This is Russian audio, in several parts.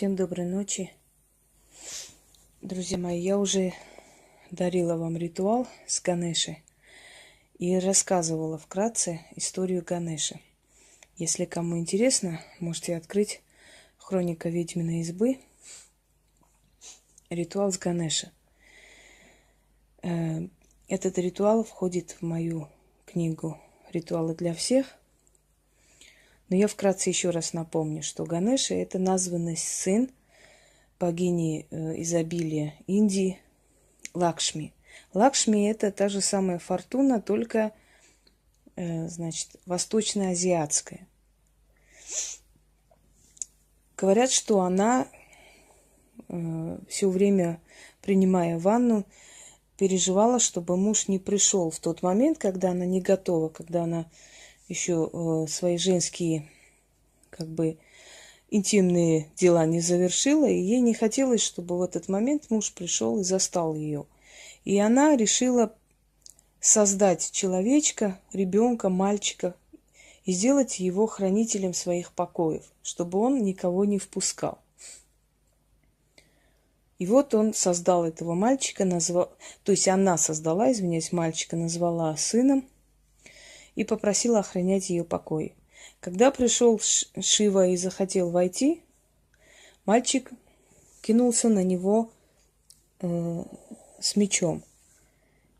Всем доброй ночи. Друзья мои, я уже дарила вам ритуал с Ганешей и рассказывала вкратце историю Ганеши. Если кому интересно, можете открыть «Хроника ведьминой избы», ритуал с Ганешей. Этот ритуал входит в мою книгу «Ритуалы для всех». Но я вкратце еще раз напомню, что Ганеша – это названный сын богини изобилия Индии Лакшми. Лакшми – это та же самая фортуна, только, восточноазиатская. Говорят, что она все время, принимая ванну, переживала, чтобы муж не пришел в тот момент, когда она не готова, когда она еще свои женские, интимные дела не завершила, и ей не хотелось, чтобы в этот момент муж пришел и застал ее. И она решила создать человечка, ребенка, мальчика, и сделать его хранителем своих покоев, чтобы он никого не впускал. И вот он создал этого мальчика, она создала, мальчика, назвала сыном и попросила охранять ее покои. Когда пришел Шива и захотел войти, мальчик кинулся на него с мечом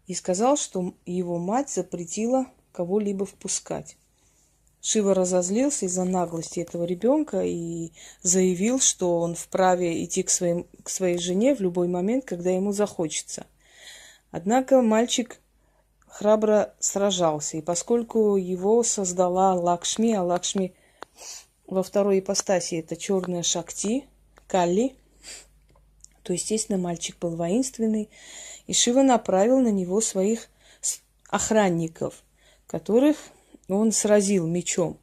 и сказал, что его мать запретила кого-либо впускать. Шива разозлился из-за наглости этого ребенка и заявил, что он вправе идти к своей жене в любой момент, когда ему захочется. Однако мальчик храбро сражался, и поскольку его создала Лакшми, а Лакшми во второй ипостаси это черная Шакти, Калли, то, естественно, мальчик был воинственный, и Шива направил на него своих охранников, которых он сразил мечом.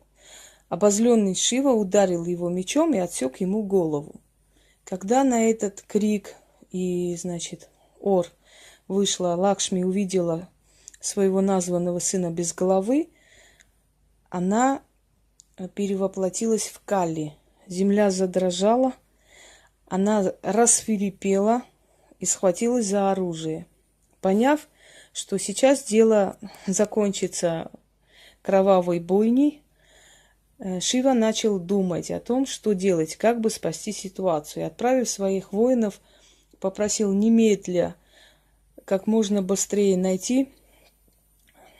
Обозленный Шива ударил его мечом и отсек ему голову. Когда на этот крик и, ор вышла Лакшми, увидела своего названного сына без головы, она перевоплотилась в Калли. Земля задрожала, она рассвирепела и схватилась за оружие. Поняв, что сейчас дело закончится кровавой бойней, Шива начал думать о том, что делать, как бы спасти ситуацию. И, отправив своих воинов, попросил немедля, как можно быстрее найти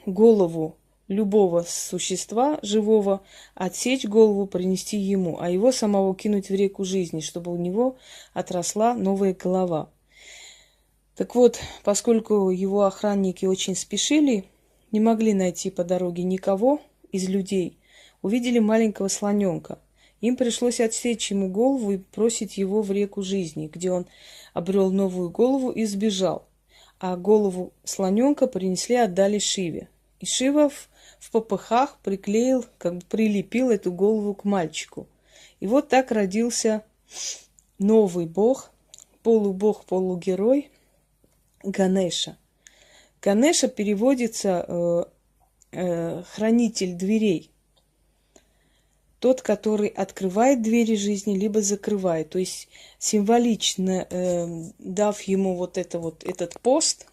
голову любого существа живого, отсечь голову, принести ему, а его самого кинуть в реку жизни, чтобы у него отросла новая голова. Так вот, поскольку его охранники очень спешили, не могли найти по дороге никого из людей, увидели маленького слоненка. Им пришлось отсечь ему голову и бросить его в реку жизни, где он обрел новую голову и сбежал. А голову слоненка принесли и отдали Шиве. И Шива в попыхах прилепил эту голову к мальчику. И вот так родился новый бог, полубог-полугерой Ганеша. Ганеша переводится хранитель дверей. Тот, который открывает двери жизни, либо закрывает. То есть символично дав ему этот пост,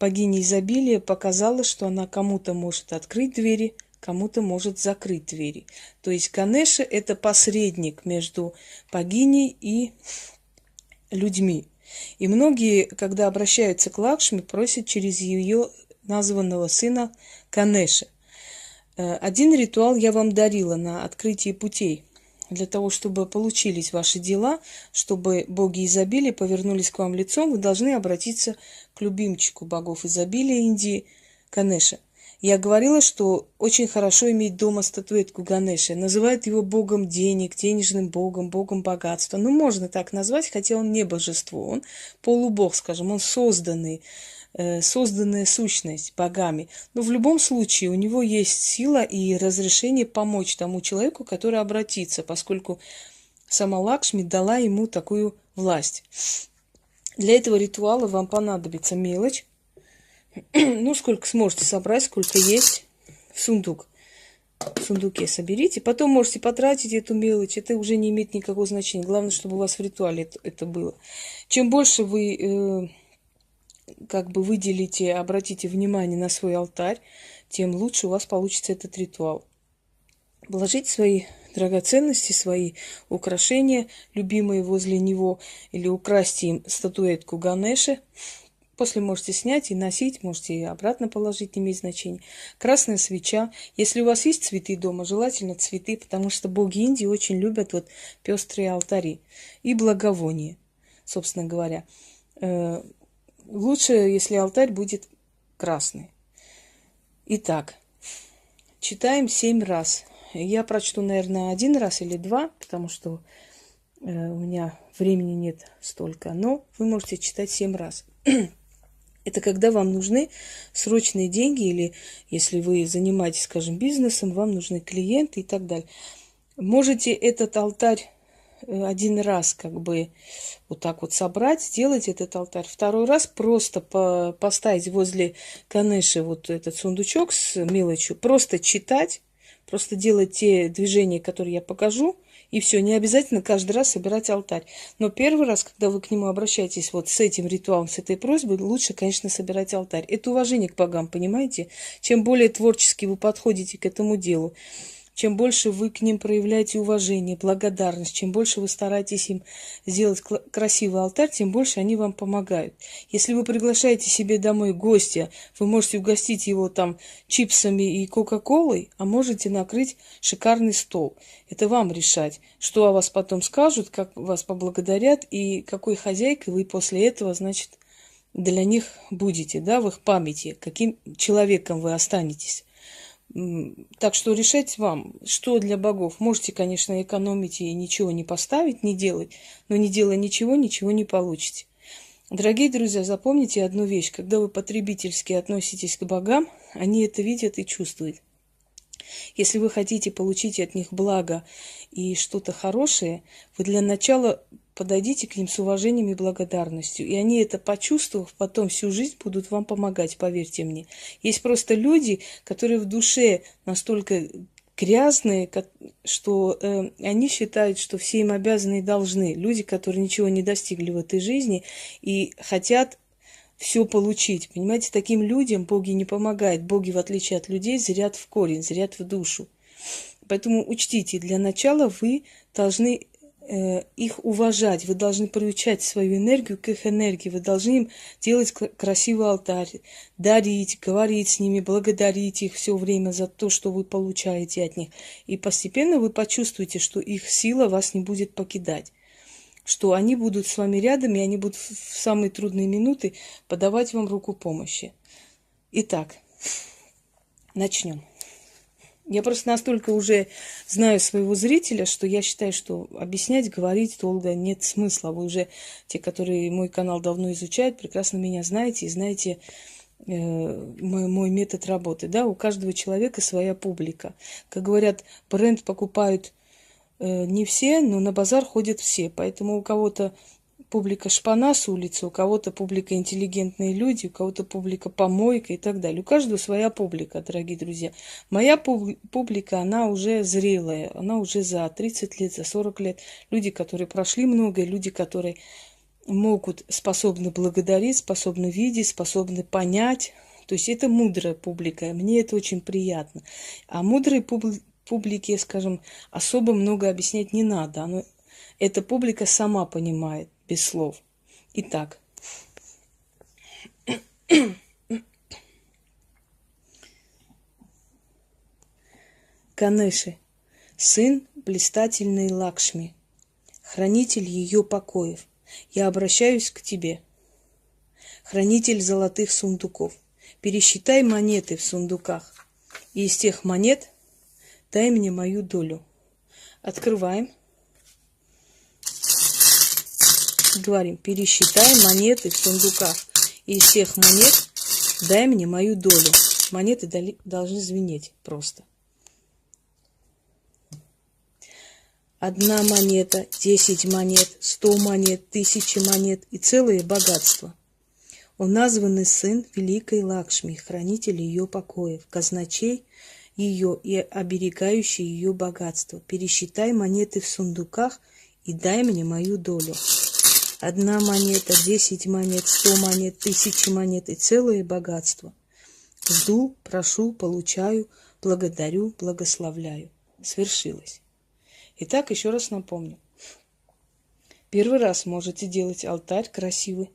богиня изобилия показала, что она кому-то может открыть двери, кому-то может закрыть двери. То есть Ганеша – это посредник между богиней и людьми. И многие, когда обращаются к Лакшми, просят через ее названного сына Ганеша. Один ритуал я вам дарила на открытие путей. Для того, чтобы получились ваши дела, чтобы боги изобилия повернулись к вам лицом, вы должны обратиться к любимчику богов изобилия Индии Ганеша. Я говорила, что очень хорошо иметь дома статуэтку Ганеши. Называют его богом денег, денежным богом, богом богатства. Можно так назвать, хотя он не божество. Он полубог, он созданная сущность богами. Но в любом случае у него есть сила и разрешение помочь тому человеку, который обратится, поскольку сама Лакшми дала ему такую власть. Для этого ритуала вам понадобится мелочь. Сколько сможете собрать, сколько есть в сундук. в сундуке соберите. Потом можете потратить эту мелочь. Это уже не имеет никакого значения. Главное, чтобы у вас в ритуале это было. Чем больше вы как бы выделите, обратите внимание на свой алтарь, тем лучше у вас получится этот ритуал. Положите свои драгоценности, свои украшения, любимые возле него, или украсьте им статуэтку Ганеши. После можете снять и носить, можете и обратно положить, не имеет значения. Красная свеча. Если у вас есть цветы дома, желательно цветы, потому что боги Индии очень любят вот пестрые алтари. И благовония, собственно говоря. Лучше, если алтарь будет красный. Итак, читаем 7 раз. Я прочту, наверное, 1 раз или 2, потому что у меня времени нет столько. Но вы можете читать 7 раз. Это когда вам нужны срочные деньги, или если вы занимаетесь, скажем, бизнесом, вам нужны клиенты и так далее. Можете этот алтарь 1 раз как бы вот так вот собрать, сделать этот алтарь. 2 раз просто поставить возле Ганеши вот этот сундучок с мелочью, просто читать, просто делать те движения, которые я покажу, и все. Не обязательно каждый раз собирать алтарь. Но 1 раз, когда вы к нему обращаетесь вот с этим ритуалом, с этой просьбой, лучше, конечно, собирать алтарь. Это уважение к богам, понимаете? Чем более творчески вы подходите к этому делу, чем больше вы к ним проявляете уважение, благодарность, чем больше вы стараетесь им сделать красивый алтарь, тем больше они вам помогают. Если вы приглашаете себе домой гостя, вы можете угостить его там чипсами и кока-колой, а можете накрыть шикарный стол. Это вам решать, что о вас потом скажут, как вас поблагодарят и какой хозяйкой вы после этого, значит, для них будете, да, в их памяти, каким человеком вы останетесь. Так что решать вам, что для богов. Можете, конечно, экономить и ничего не поставить, не делать, но не делая ничего, ничего не получите. Дорогие друзья, запомните одну вещь. Когда вы потребительски относитесь к богам, они это видят и чувствуют. Если вы хотите получить от них благо и что-то хорошее, вы для начала подойдите к ним с уважением и благодарностью. И они это почувствовав, потом всю жизнь будут вам помогать, поверьте мне. Есть просто люди, которые в душе настолько грязные, что они считают, что все им обязаны и должны. Люди, которые ничего не достигли в этой жизни и хотят все получить. Понимаете, таким людям боги не помогают. Боги, в отличие от людей, зрят в корень, зрят в душу. Поэтому учтите, для начала вы должны их уважать, вы должны приучать свою энергию к их энергии, вы должны им делать красивый алтарь, дарить, говорить с ними, благодарить их все время за то, что вы получаете от них. И постепенно вы почувствуете, что их сила вас не будет покидать, что они будут с вами рядом, и они будут в самые трудные минуты подавать вам руку помощи. Итак, начнем. Я просто настолько уже знаю своего зрителя, что я считаю, что объяснять, говорить долго нет смысла. Вы уже, те, которые мой канал давно изучают, прекрасно меня знаете и знаете мой метод работы. Да? У каждого человека своя публика. Как говорят, бренд покупают не все, но на базар ходят все. Поэтому у кого-то публика шпана с улицы, у кого-то публика интеллигентные люди, у кого-то публика помойка и так далее. У каждого своя публика, дорогие друзья. Моя публика, она уже зрелая, она уже за 30 лет, за 40 лет. Люди, которые прошли многое, люди, которые могут, способны благодарить, способны видеть, способны понять. То есть это мудрая публика, мне это очень приятно. А мудрой публике, скажем, особо много объяснять не надо. Эта публика сама понимает, без слов. Итак. Ганеши, сын блистательной Лакшми, хранитель ее покоев, я обращаюсь к тебе. Хранитель золотых сундуков, пересчитай монеты в сундуках, и из тех монет дай мне мою долю. Открываем. Говорим, пересчитай монеты в сундуках. И из всех монет дай мне мою долю. Монеты должны звенеть просто. 1 монета, 10 монет, 100 монет, 1000 монет и целое богатство. Он названный сын великой Лакшми, хранитель ее покоев, казначей ее и оберегающий ее богатство. Пересчитай монеты в сундуках и дай мне мою долю. 1 монета, 10 монет, 100 монет, 1000 монет и целое богатство. Жду, прошу, получаю, благодарю, благословляю. Свершилось. Итак, еще раз напомню. Первый раз можете делать алтарь красивый,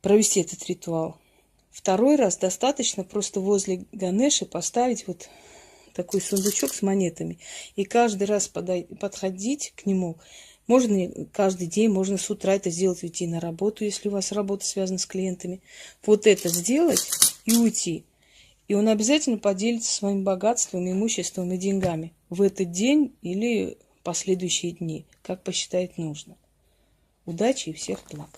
провести этот ритуал. Второй раз достаточно просто возле Ганеши поставить вот такой сундучок с монетами. И каждый раз подходить к нему. Можно каждый день, можно с утра это сделать, уйти на работу, если у вас работа связана с клиентами. Вот это сделать и уйти. И он обязательно поделится своим богатством, имуществом и деньгами в этот день или последующие дни, как посчитает нужно. Удачи и всех благ.